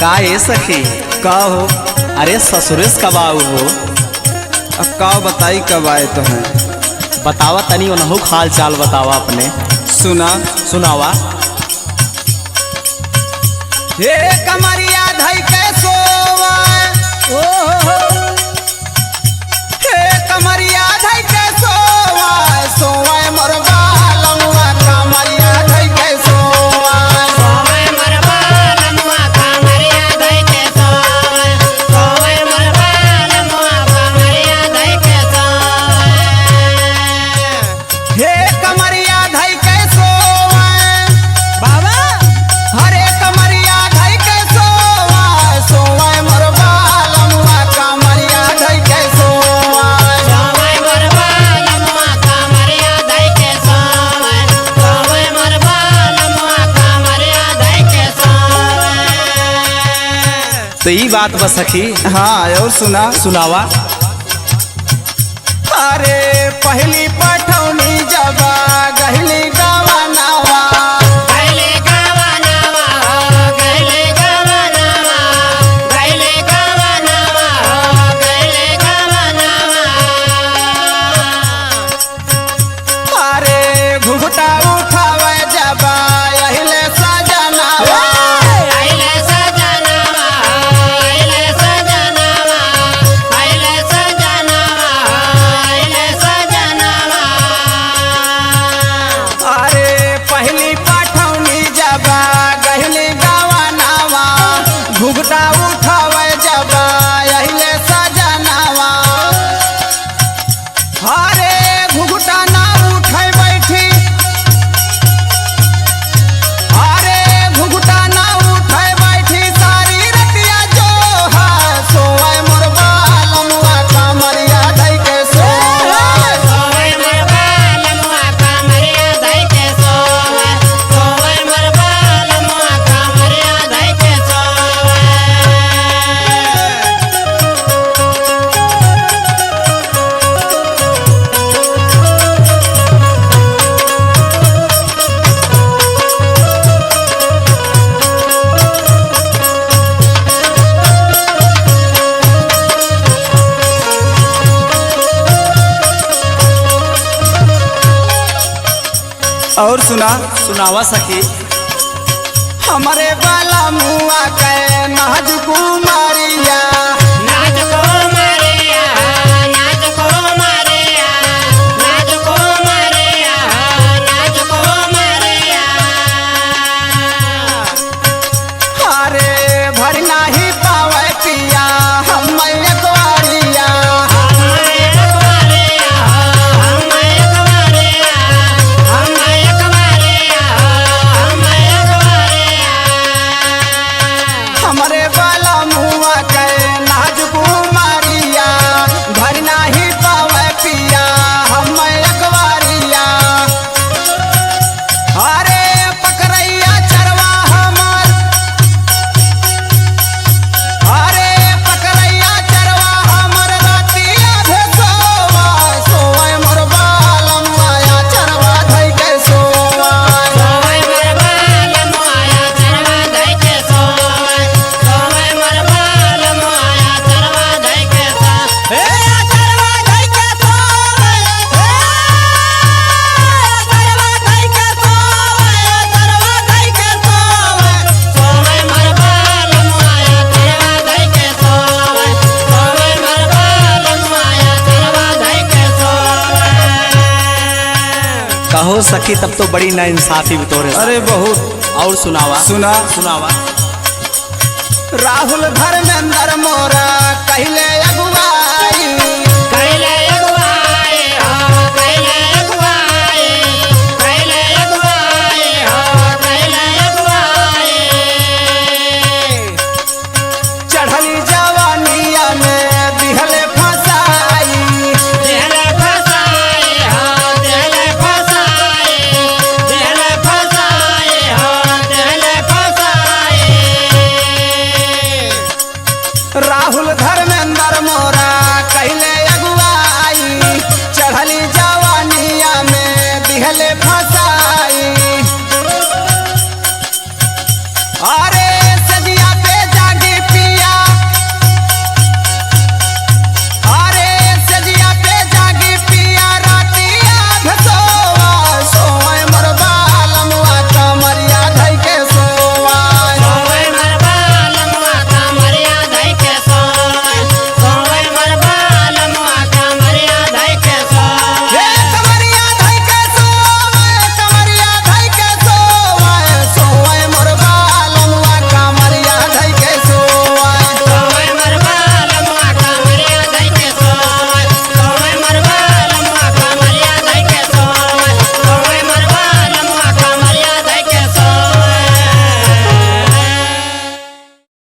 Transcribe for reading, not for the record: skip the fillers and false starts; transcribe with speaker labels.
Speaker 1: का ये सखी
Speaker 2: का हो?
Speaker 1: अरे ससुरेश कब आओ हो?
Speaker 2: अब का बताई कब आए तो हैं?
Speaker 1: बतावा तनी उनहु हाल चाल बतावा अपने।
Speaker 2: सुना
Speaker 1: सुनावा।
Speaker 2: हे कमरिया धई के सोवा, हे कमरिया धई के सोवा, सोवा मोर बालमुआ कमरिया धई के सोवा,
Speaker 3: सोवा मोर बालमुआ कमरिया धई के सोवा, सोवा मोर बालमुआ कमरिया धई के सोवा।
Speaker 2: हे कमरिया धई के सोवा बाबा, हरे कमरिया धई के सोवा, सोवा मोर बालमुआ कमरिया धई के सोवा,
Speaker 3: सोवा मोर बालमुआ कमरिया धई के सोवा, सोवा मोर बालमुआ कमरिया धई के सोवा।
Speaker 1: तो ई बात बस सखी।
Speaker 2: हाँ और सुना
Speaker 1: सुनावा।
Speaker 2: अरे पहली पठौनी जब गहली गवनावा,
Speaker 3: गैले गवनावा हो, गैले गवनावा, गैले गवनावा हो, गैले गवनावा।
Speaker 2: अरे घुघटा उठावे जब अहिले सजनावा,
Speaker 3: आइले सजनावा हो, आइले सजनावा, आइले सजनावा हो, आइले सजनावा।
Speaker 2: अरे पहली पठौनी जब गहली गवनावा, घुघटा उठावे जब अहिले सजनावा, अरे घुघटा ना उठाई बैठी, अरे घुघटा ना उठाई बैठी, सारी रतिया जो है सोए मोर बालमुआ कमरिया धई के सोए,
Speaker 3: सोवे मोर बालमुआ कमरिया धई के सोवे, सोवे मोर बालमुआ कमरिया धई के सोवे।
Speaker 2: और सुना
Speaker 1: सुनावा सखी।
Speaker 2: हमारे बाला मुआ के नाज कुमारिया,
Speaker 3: नाच को मारिया, नाच को मारिया, नाच को मारिया, नाच को मारिया।
Speaker 2: अरे भर नाही पावे पिया हम ग्वारिया,
Speaker 3: हम एक मारिया, हम एक मारिया, हम एक मारिया, हम एक मारिया।
Speaker 2: हमारे बाला मुआ के नाज कुमारिया, भर नाही पावे पिया हम ग्वारिया, अरे पकड़ैया चरवा हमर, अरे पकड़ैया चरवा हमर रातिया भेसोवा, सोए मोर बालमुआ चरवा धई के सोवा,
Speaker 3: सोवे मोर बालमुआ चरवा धई के सोवे, सोवे मोर बालमुआ चरवा धई के सोवे।
Speaker 2: हे चरवा धई के सोवे, हे चरवा धई के सोवे, चरवा धई के सोवे,
Speaker 3: सोवे मोर बालमुआ चरवा धई के सोवे, सोवे मोर बालमुआ चरवा धई के सोवे।
Speaker 1: कहो सखी तब तो बड़ी नाइंसाफी भी तोरे साथ।
Speaker 2: अरे बहुत।
Speaker 1: और सुनावा।
Speaker 2: सुना
Speaker 1: सुनावा।
Speaker 2: राहुल धर्मेंद्र मोरा कहले अगुवाई,
Speaker 3: कैले अगुवाई हो, कैले अगुवाई, कैले अगुवाई हो, कैले अगुवाई।
Speaker 2: चढ़ली जवानिया में दिहले फसाई,
Speaker 3: दिहले फसाई हो, दिहले फसाई, दिहले फसाई हो, दिहले फसाई।
Speaker 2: राहुल धर्मेंद्र मोरा कहले अगुवाई, चढ़ली जवानिया में दिहले फसाई, अरे